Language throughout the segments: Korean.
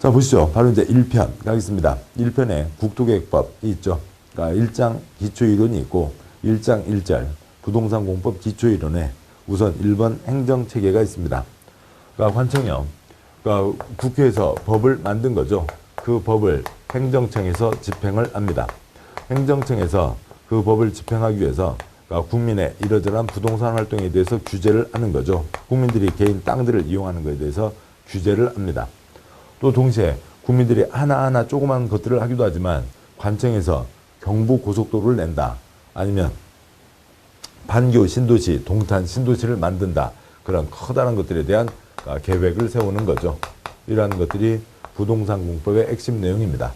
자, 보시죠. 바로 이제 1편 가겠습니다. 1편에 국토계획법이 있죠. 그러니까 1장 기초이론이 있고 1장 1절 부동산 공법 기초이론에 우선 1번 행정체계가 있습니다. 그러니까 관청이요. 그러니까 국회에서 법을 만든 거죠. 그 법을 행정청에서 집행을 합니다. 행정청에서 그 법을 집행하기 위해서 그러니까 국민의 이러저러한 부동산 활동에 대해서 규제를 하는 거죠. 국민들이 개인 땅들을 이용하는 것에 대해서 규제를 합니다. 또 동시에 국민들이 하나하나 조그만 것들을 하기도 하지만 관청에서 경부고속도로를 낸다. 아니면 반교 신도시, 동탄 신도시를 만든다. 그런 커다란 것들에 대한 계획을 세우는 거죠. 이러한 것들이 부동산 공법의 핵심 내용입니다.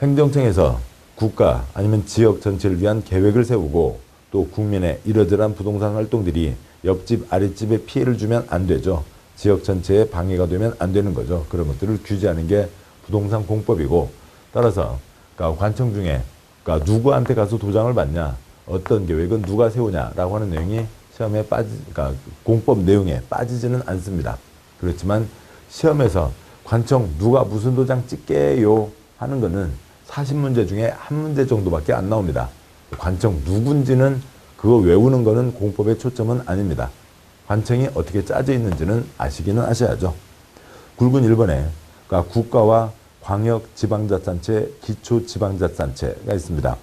행정청에서 국가 아니면 지역 전체를 위한 계획을 세우고 또 국민의 이러저러한 부동산 활동들이 옆집 아랫집에 피해를 주면 안 되죠. 지역 전체에 방해가 되면 안 되는 거죠. 그런 것들을 규제하는 게 부동산 공법이고 따라서 그러니까 관청 중에 그러니까 누구한테 가서 도장을 받냐 어떤 계획은 누가 세우냐라고 하는 내용이 시험에 그러니까 공법 내용에 빠지지는 않습니다. 그렇지만 시험에서 관청 누가 무슨 도장 찍게요 하는 거는 40문제 중에 한 문제 정도밖에 안 나옵니다. 관청 누군지는 그거 외우는 거는 공법의 초점은 아닙니다. 관청이 어떻게 짜져 있는지는 아시기는 하셔야죠. 굵은 1번에 그러니까 국가와 광역지방자치단체, 기초지방자치단체가 있습니다.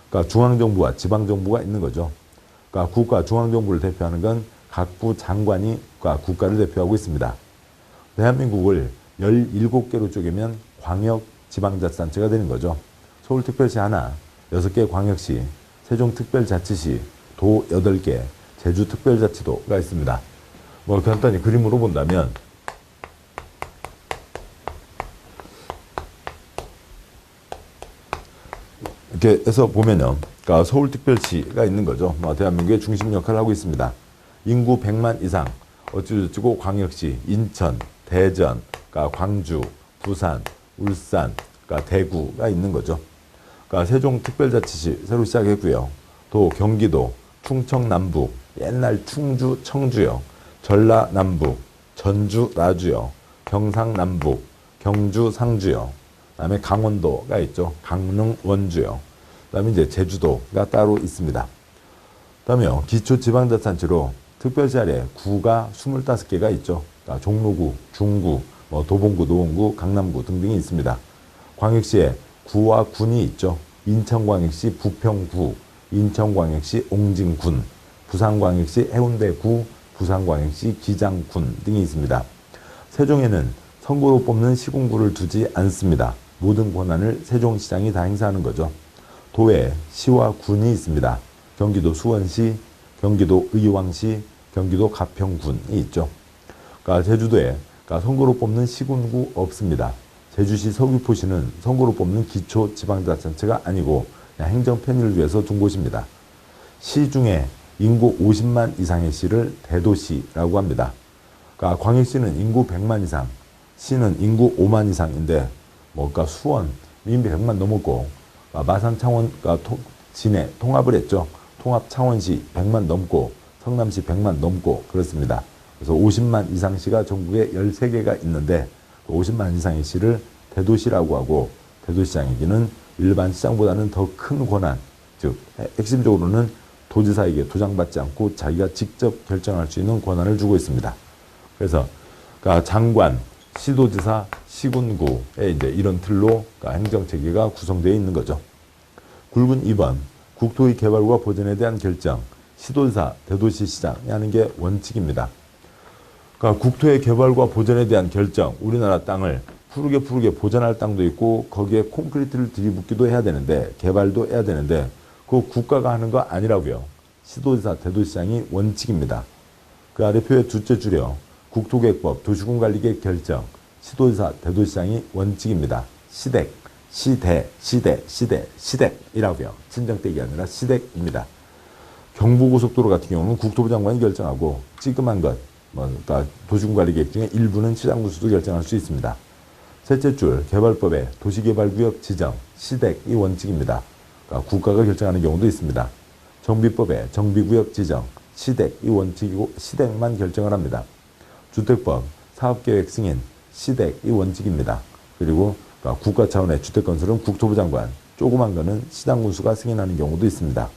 그러니까 중앙정부와 지방정부가 있는 거죠. 그러니까 국가 중앙정부를 대표하는 건 각부 장관이 그러니까 국가를 대표하고 있습니다. 대한민국을 17개로 쪼개면 광역지방자치단체가 되는 거죠. 서울특별시 하나, 6개 광역시, 세종특별자치시, 도 8개, 제주특별자치도가 있습니다. 뭐 간단히 그림으로 본다면 이렇게 해서 보면요. 그러니까 서울특별시가 있는 거죠. 뭐 대한민국의 중심 역할을 하고 있습니다. 인구 100만 이상, 어쩌고저쩌고 광역시, 인천, 대전, 그러니까 광주, 부산, 울산, 그러니까 대구가 있는 거죠. 그러니까 세종특별자치시 새로 시작했고요. 또 경기도, 충청 남북, 옛날 충주, 청주요, 전라 남북, 전주 나주요, 경상 남북, 경주 상주요, 그다음에 강원도가 있죠. 강릉 원주요. 그다음에 이제 제주도가 따로 있습니다. 그다음에요. 기초지방자치단체로 특별시 아래 구가 25개가 있죠. 그러니까 종로구, 중구, 뭐 도봉구, 노원구, 강남구 등등이 있습니다. 광역시에 구와 군이 있죠. 인천광역시 부평구, 인천광역시 옹진군, 부산광역시 해운대구, 부산광역시 기장군 등이 있습니다. 세종에는 선거로 뽑는 시군구를 두지 않습니다. 모든 권한을 세종시장이 다 행사하는 거죠. 도에 시와 군이 있습니다. 경기도 수원시, 경기도 의왕시, 경기도 가평군이 있죠. 그러니까 제주도에 그러니까 선거로 뽑는 시군구 없습니다. 제주시 서귀포시는 선거로 뽑는 기초지방자치단체가 아니고 그냥 행정 편의를 위해서 둔 곳입니다. 시 중에 인구 50만 이상의 시를 대도시라고 합니다. 그러니까 광역시는 인구 100만 이상, 시는 인구 5만 이상인데 그러니까 수원 민비 100만 넘었고 마산 창원 진해 통합을 했죠. 통합 창원시 100만 넘고 성남시 100만 넘고 그렇습니다. 그래서 50만 이상 시가 전국에 13개가 있는데 50만 이상의 시를 대도시라고 하고 대도시장에게는 일반 시장보다는 더 큰 권한, 즉 핵심적으로는 도지사에게 도장받지 않고 자기가 직접 결정할 수 있는 권한을 주고 있습니다. 그래서 그러니까 장관, 시도지사, 시군구의 이제 이런 틀로 그러니까 행정체계가 구성되어 있는 거죠. 굵은 2번, 국토의 개발과 보전에 대한 결정, 시도지사, 대도시시장이 하는 게 원칙입니다. 그러니까 국토의 개발과 보전에 대한 결정, 우리나라 땅을 푸르게 보전할 땅도 있고 거기에 콘크리트를 들이붓기도 해야 되는데 개발도 해야 되는데 그거 국가가 하는 거 아니라고요. 시도지사, 대도시장이 원칙입니다. 그 아래 표의 둘째 줄여 국토계획법, 도시군관리계획 결정, 시도지사, 대도시장이 원칙입니다. 시댁, 시댁이라고요. 친정댁이 아니라 시댁입니다. 경부고속도로 같은 경우는 국토부 장관이 결정하고 찌끔한 것, 그러니까 도시군관리계획 중에 일부는 시장군수도 결정할 수 있습니다. 셋째 줄 개발법의 도시개발구역 지정, 시댁이 원칙입니다. 그러니까 국가가 결정하는 경우도 있습니다. 정비법의 정비구역 지정, 시댁이 원칙이고 시댁만 결정을 합니다. 주택법, 사업계획 승인, 시댁이 원칙입니다. 그리고 국가 차원의 주택건설은 국토부 장관, 조그만 거는 시장군수가 승인하는 경우도 있습니다.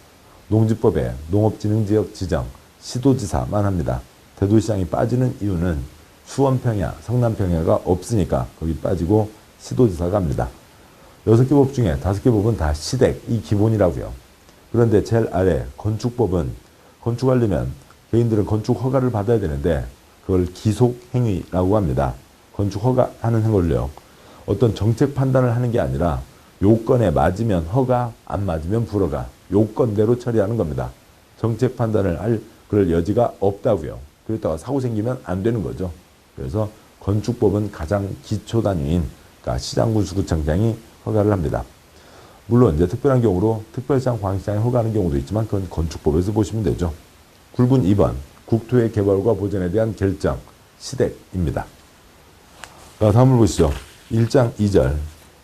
농지법에 농업진흥지역 지정, 시도지사만 합니다. 대도시장이 빠지는 이유는 수원평야, 성남평야가 없으니까 거기 빠지고 시도지사가 합니다. 6개 법 중에 5개 법은 다 시댁이 기본이라고요. 그런데 제일 아래 건축법은 건축하려면 개인들은 건축 허가를 받아야 되는데 그걸 기속행위라고 합니다. 건축 허가하는 행위를요. 어떤 정책 판단을 하는 게 아니라 요건에 맞으면 허가, 안 맞으면 불허가, 요건대로 처리하는 겁니다. 정책 판단을 할 그럴 여지가 없다고요. 그러다가 사고 생기면 안 되는 거죠. 그래서 건축법은 가장 기초 단위인 그러니까 시장군수구청장이 허가를 합니다. 물론 이제 특별한 경우로 특별시장, 광역시장이 허가하는 경우도 있지만 그건 건축법에서 보시면 되죠. 굵은 2번 국토의 개발과 보전에 대한 결정, 시댁입니다. 다음을 보시죠. 1장 2절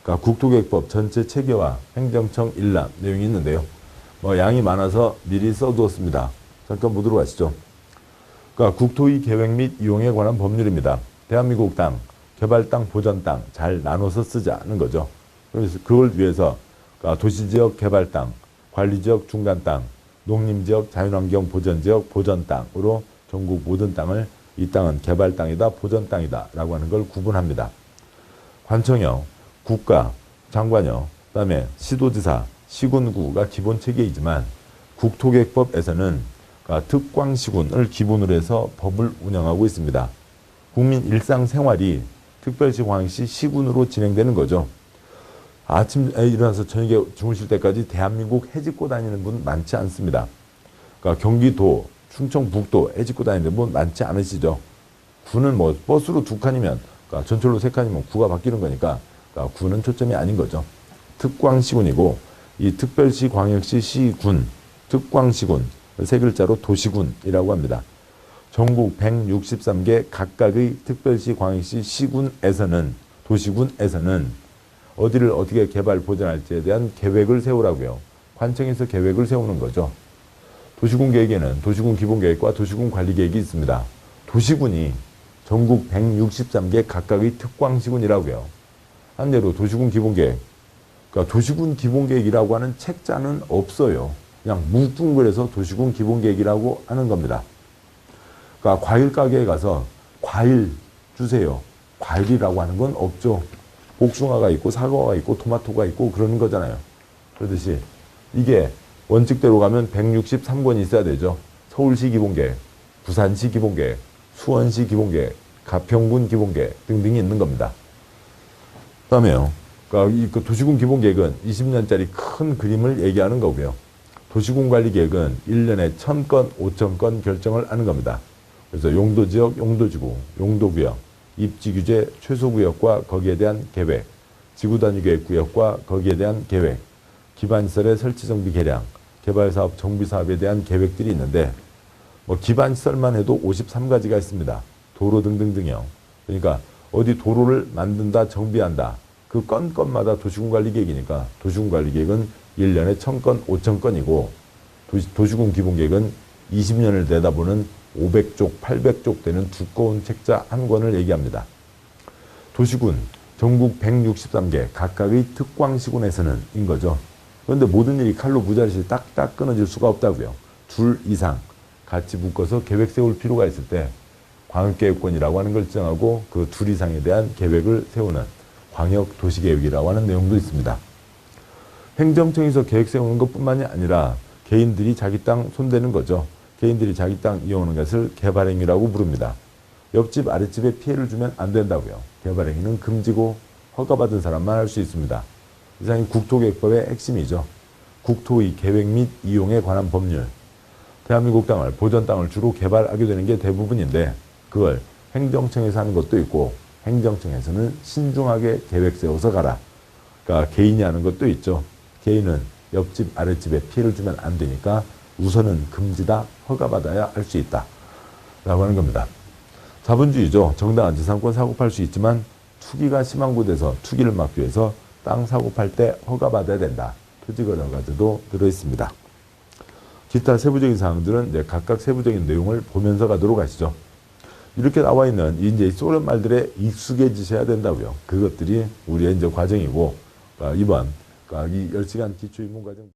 그러니까 국토계획법 전체 체계와 행정청 일람 내용이 있는데요. 양이 많아서 미리 써두었습니다. 잠깐 보도록 하시죠. 그러니까 국토의 계획 및 이용에 관한 법률입니다. 대한민국 땅, 개발 땅, 보전 땅 잘 나눠서 쓰자는 거죠. 그래서 그걸 위해서 그러니까 도시지역 개발 땅, 관리지역 중간 땅, 농림지역 자연환경 보전지역 보전 땅으로 전국 모든 땅을 이 땅은 개발 땅이다, 보전 땅이다 라고 하는 걸 구분합니다. 관청요, 국가, 장관요, 그 다음에 시도지사, 시군구가 기본 체계이지만 국토계획법에서는 특광시군을 기본으로 해서 법을 운영하고 있습니다. 국민 일상생활이 특별시, 광역시, 시군으로 진행되는 거죠. 아침에 일어나서 저녁에 주무실 때까지 대한민국 해집고 다니는 분 많지 않습니다. 그러니까 경기도, 충청북도 해집고 다니는 분 많지 않으시죠. 구는 버스로 2칸이면 그러니까 전철로 3칸이면 구가 바뀌는 거니까 그러니까 구는 초점이 아닌 거죠. 특광시군이고 이 특별시, 광역시, 시군, 특광시군 3글자로 도시군이라고 합니다. 전국 163개 각각의 특별시, 광역시, 시군에서는 도시군에서는 어디를 어떻게 개발 보전할지에 대한 계획을 세우라고요. 관청에서 계획을 세우는 거죠. 도시군 계획에는 도시군 기본계획과 도시군 관리계획이 있습니다. 도시군이 전국 163개 각각의 특광시군이라고요. 한 예로 도시군 기본계획. 그러니까 도시군 기본계획이라고 하는 책자는 없어요. 그냥 뭉뚱그려서 도시군 기본계획이라고 하는 겁니다. 그러니까 과일 가게에 가서 과일 주세요. 과일이라고 하는 건 없죠. 복숭아가 있고 사과가 있고 토마토가 있고 그러는 거잖아요. 그렇듯이 이게 원칙대로 가면 163권이 있어야 되죠. 서울시 기본계획, 부산시 기본계획, 수원시 기본계획, 가평군 기본계획 등등이 있는 겁니다. 그 다음에요. 그러니까 이 도시군 기본계획은 20년짜리 큰 그림을 얘기하는 거고요. 도시군 관리계획은 1년에 1000건, 5000건 결정을 하는 겁니다. 그래서 용도지역, 용도지구, 용도구역, 입지규제, 최소구역과 거기에 대한 계획, 지구단위계획구역과 거기에 대한 계획, 기반시설의 설치정비 개량, 개발사업, 정비사업에 대한 계획들이 있는데 기반시설만 해도 53가지가 있습니다. 도로 등등등이요. 그러니까 어디 도로를 만든다, 정비한다. 그 건마다 도시군관리계획이니까 도시군관리계획은 1년에 1000건, 5000건이고 도시군 기본계획은 20년을 내다보는 500쪽, 800쪽 되는 두꺼운 책자 한 권을 얘기합니다. 도시군, 전국 163개 각각의 특광시군에서는 인 거죠. 그런데 모든 일이 칼로 무자르시 딱딱 끊어질 수가 없다고요. 둘 이상 같이 묶어서 계획 세울 필요가 있을 때 광역계획권이라고 하는 걸 지정하고 그 둘 이상에 대한 계획을 세우는 광역도시계획이라고 하는 내용도 있습니다. 행정청에서 계획 세우는 것뿐만이 아니라 개인들이 자기 땅 손대는 거죠. 개인들이 자기 땅 이용하는 것을 개발행위라고 부릅니다. 옆집 아랫집에 피해를 주면 안 된다고요. 개발행위는 금지고 허가받은 사람만 할 수 있습니다. 이상이 국토계획법의 핵심이죠. 국토의 계획 및 이용에 관한 법률. 대한민국 땅을, 보전 땅을 주로 개발하게 되는 게 대부분인데 그걸 행정청에서 하는 것도 있고 행정청에서는 신중하게 계획 세워서 가라. 그러니까 개인이 하는 것도 있죠. 개인은 옆집 아랫집에 피해를 주면 안 되니까 우선은 금지다, 허가받아야 할 수 있다 라고 하는 겁니다. 자본주의죠. 정당한 재산권 사고팔 수 있지만 투기가 심한 곳에서 투기를 막기 위해서 땅 사고팔 때 허가받아야 된다. 토지거래허가제도 들어있습니다. 기타 세부적인 사항들은 이제 각각 세부적인 내용을 보면서 가도록 하시죠. 이렇게 나와 있는 이제 소련 말들에 익숙해지셔야 된다고요. 그것들이 우리의 이제 과정이고, 이번 이 10시간 기초인문 과정.